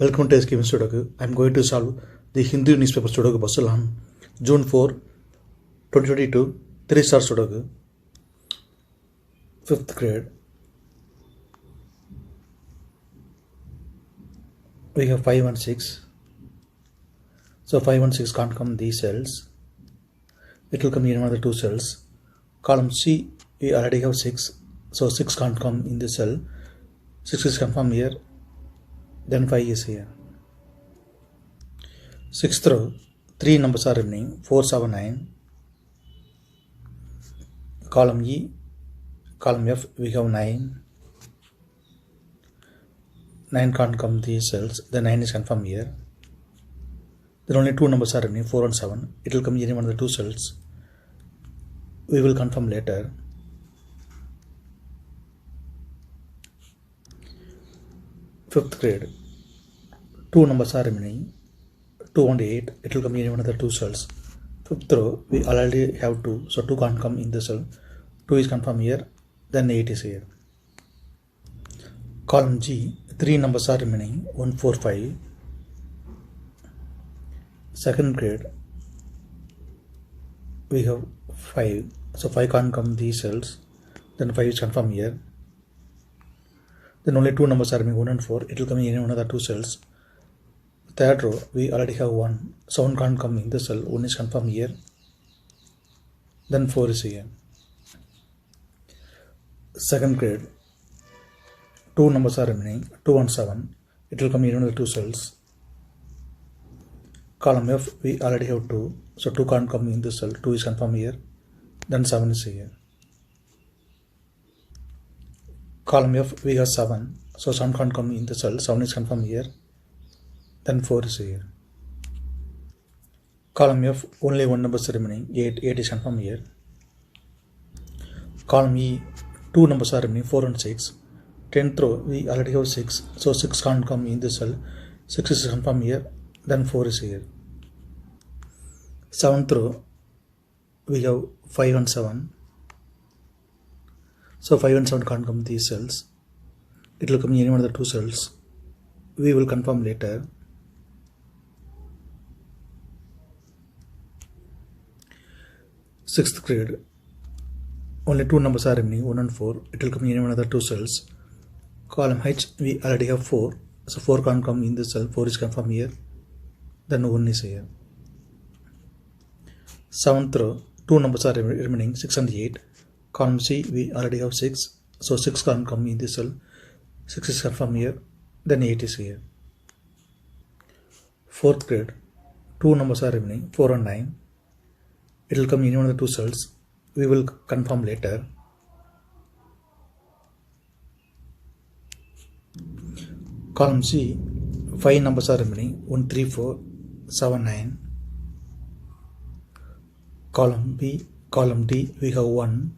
Welcome to SkVm Sudoku. I am going to solve the Hindu newspaper Sudoku puzzle on June 4, 2022, 3-star Sudoku, 5th grade. We have 5 and 6. So 5 and 6 can't come these cells. It will come in another 2 cells. Column C, we already have 6. So 6 can't come in this cell. 6 is confirmed here. Then 5 is here. 6th row, 3 numbers are remaining, 4, 7, 9. Column E, column F, we have 9. 9 can't come these cells, the 9 is confirmed here. Then only 2 numbers are remaining, 4 and 7. It will come in one of the 2 cells. We will confirm later. Fifth grade, 2 numbers are remaining, 2 and 8. It will come in one of the 2 cells. 5th row, we already have 2, so 2 can't come in the cell. 2 is confirmed here, then 8 is here. Column G, 3 numbers are remaining, 1, 4, 5. Second grade, we have 5, so 5 can't come these cells, then 5 is confirmed here. Then only 2 numbers are remaining, 1 and 4. It will come in one of the 2 cells. Third row, we already have 1. So 1 can't come in the cell. 1 is confirmed here. Then 4 is here. Second grade, 2 numbers are remaining, 2 and 7. It will come in one of the 2 cells. Column F, we already have 2. So 2 can't come in the cell. 2 is confirmed here. Then 7 is here. Column F, we have 7. So 7 can't come in the cell. 7 is confirmed here. Then 4 is here. Column F, only 1 number is remaining, 8. 8 is confirmed here. Column E, 2 numbers are remaining, 4 and 6. 10th row, we already have 6. So 6 can't come in the cell. 6 is confirmed here. Then 4 is here. 7th row, we have 5 and 7. So 5 and 7 can't come these cells. It will come in any one of the 2 cells. We will confirm later. Sixth grade, only 2 numbers are remaining, 1 and 4. It will come in any one of the 2 cells. Column H, we already have 4. So 4 can't come in this cell. 4 is confirmed here. Then 1 is here. 7th row, 2 numbers are remaining, 6 and 8. Column C, we already have 6. So 6 can't come in this cell. 6 is confirmed here. Then 8 is here. 4th grade, 2 numbers are remaining, 4 and 9. It will come in one of the 2 cells. We will confirm later. Column C, 5 numbers are remaining, 1, 3, 4, 7, 9. Column B, column D, we have 1.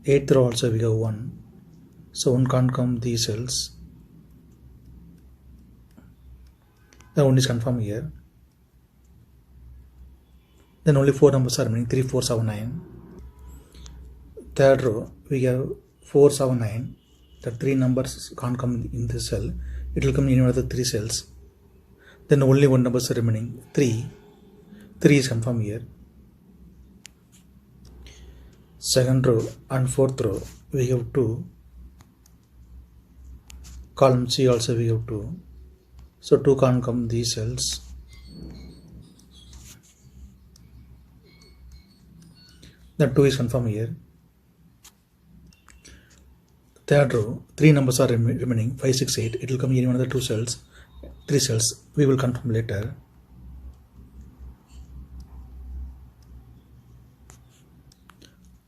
8th row also we have 1. So 1 can't come these cells. The 1 is confirmed here. Then only 4 numbers are remaining, 3, 4, 7, 9. Third row, we have 4, 7, 9. The 3 numbers can't come in this cell. It will come in one of the 3 cells. Then only 1 number is remaining, 3. 3 is confirmed here. Second row and 4th row, we have 2. Column C also we have 2. So 2 can't come these cells. Then 2 is confirmed here. Third row, 3 numbers are remaining, 5, 6, 8. It will come in one of the 2 cells, 3 cells. We will confirm later.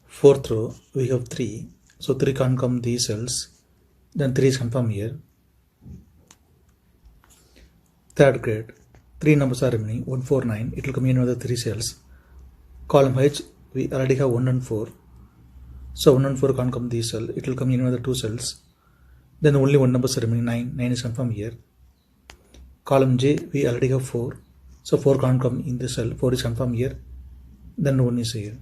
Fourth row, we have 3. So 3 can't come these cells. Then 3 is confirmed here. Third grade, 3 numbers are remaining, 1, 4, 9. It will come in one of the 3 cells. Column H, we already have 1 and 4. So 1 and 4 can't come these cells. It will come in one of the 2 cells. Then only 1 number is remaining, 9. 9 is confirmed here. Column J, we already have 4. So 4 can't come in this cell. 4 is confirmed here. Then 1 is here.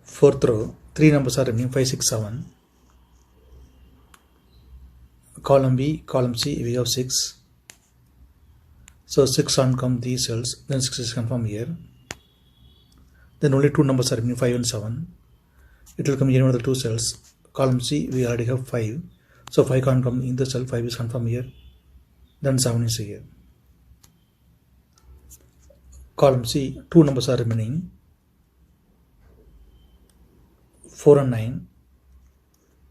Fourth row, 3 numbers are remaining, 5, 6, 7. Column B, column C, we have 6. So 6 come these cells, then 6 is confirmed here. Then only 2 numbers are remaining, 5 and 7. It will come here in the 2 cells. Column C, we already have 5. So 5 can't come in the cell, 5 is confirmed here. Then 7 is here. Column C, 2 numbers are remaining, 4 and 9.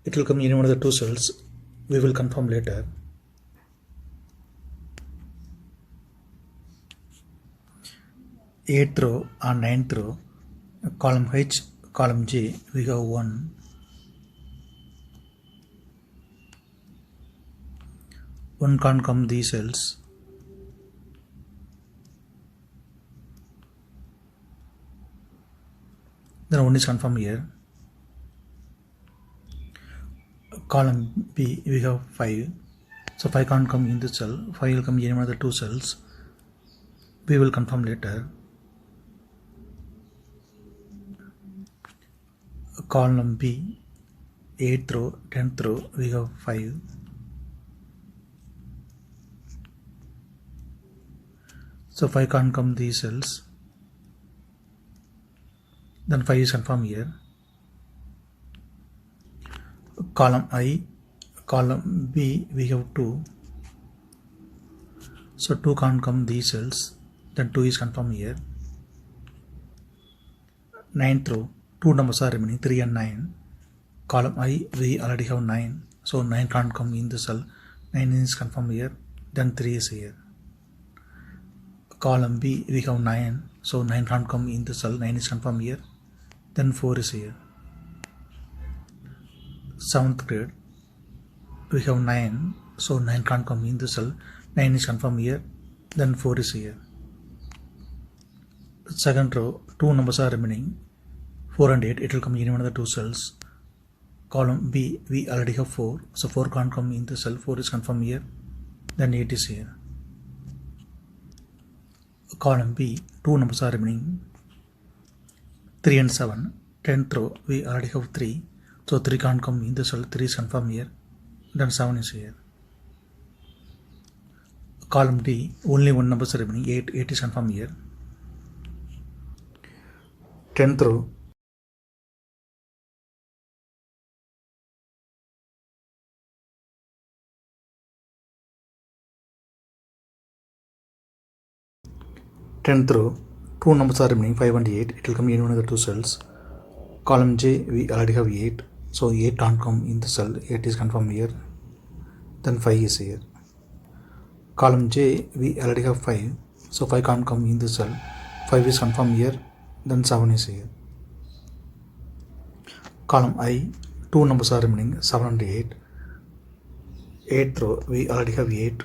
It will come in one of the 2 cells. We will confirm later. Eighth row and ninth row, column H, column J, we have 1. One can't come these cells. Then 1 is confirmed here. Column B, we have 5. So 5 can't come in the cell. 5 will come in one of the 2 cells. We will confirm later. Column B, 8th row, 10th row, we have 5. So 5 can't come these cells. Then 5 is confirmed here. Column I, column B, we have 2. So 2 can't come these cells. Then 2 is confirmed here. 9th row, 2 numbers are remaining, 3 and 9. Column I, we already have 9. So 9 can't come in the cell. 9 is confirmed here. Then 3 is here. Column B, we have 9. So 9 can't come in the cell. 9 is confirmed here. Then 4 is here. 7th grade, we have 9. So 9 can't come in the cell. 9 is confirmed here. Then 4 is here. Second row, 2 numbers are remaining, 4 and 8. It will come in one of the 2 cells. Column B, we already have 4. So 4 can't come in the cell. 4 is confirmed here. Then 8 is here. Column B, 2 numbers are remaining, 3 and 7. 10th row, we already have 3. So 3 can't come in the cell. 3 is confirmed here. Then 7 is here. Column D, only 1 number is remaining, 8. 8 is confirmed here. 10th row, tenth row, 2 numbers are remaining, 5 and 8. It will come in one of the 2 cells. Column J, we already have 8. So 8 can't come in the cell. 8 is confirmed here. Then 5 is here. Column J, we already have 5. So 5 can't come in the cell. 5 is confirmed here. Then 7 is here. Column I, 2 numbers are remaining, 7 and 8. 8th row, we already have 8.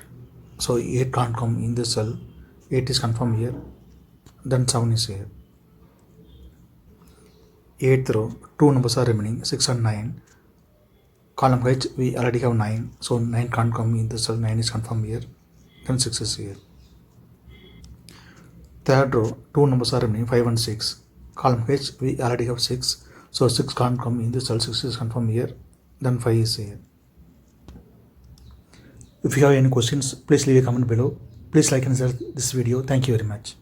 So 8 can't come in the cell. 8 is confirmed here. Then 7 is here. 8th row, 2 numbers are remaining, 6 and 9. Column H, we already have 9. So 9 can't come in the cell. 9 is confirmed here. Then 6 is here. 3rd row, 2 numbers are remaining, 5 and 6. Column H, we already have 6. So 6 can't come in the cell. 6 is confirmed here. Then 5 is here. If you have any questions, please leave a comment below. Please like and share this video. Thank you very much.